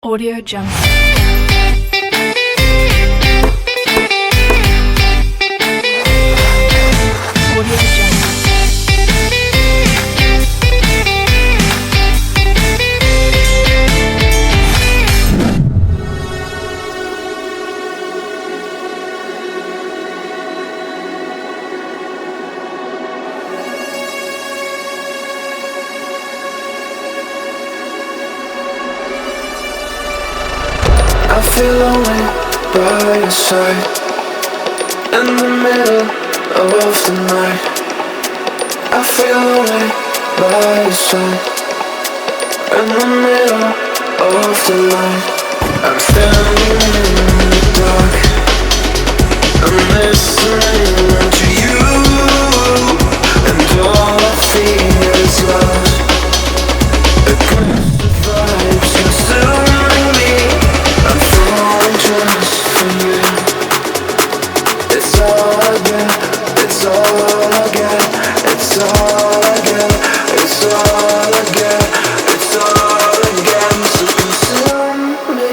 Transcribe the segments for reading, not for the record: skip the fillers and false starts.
Audio Jungle. Audio Jungle. I feel lonely by your side, in the middle of the night. I feel lonely by your side, in the middle of the night. I'm standing in the dark, I'm listening to you, and all I feel is love. Aggressive vibes consuming me. I'm falling just for you. It's all I get, it's all I get, it's all I get, it's all I get, it's all I get. So consume me.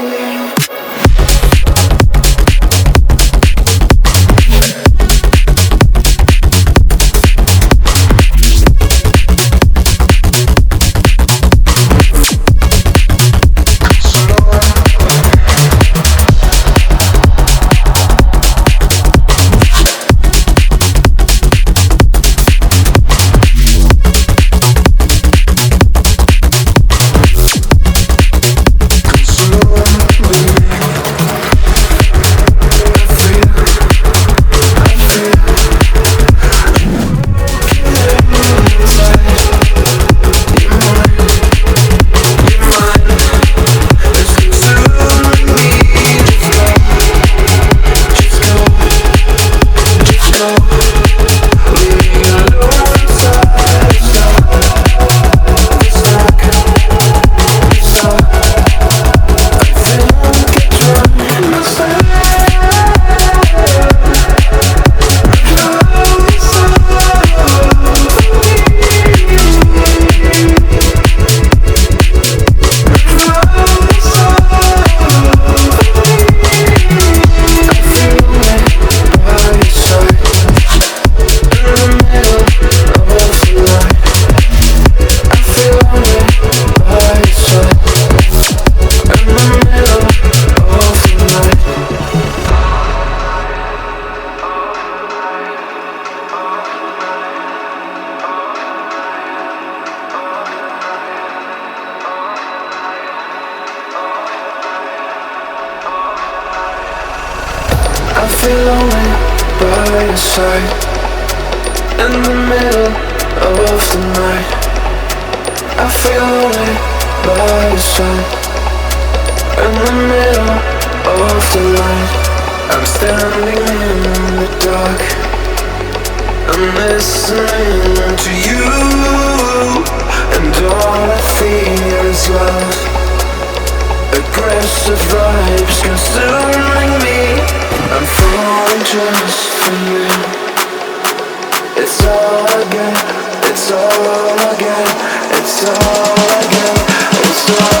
I feel lonely by your side, in the middle of the night. I feel lonely by your side, in the middle of the light. I'm standing in the dark, I'm listening to you, and all I feel is love. Aggressive vibes consuming me. I'm falling just for you. It's all I get, it's all I get, it's all I get, it's all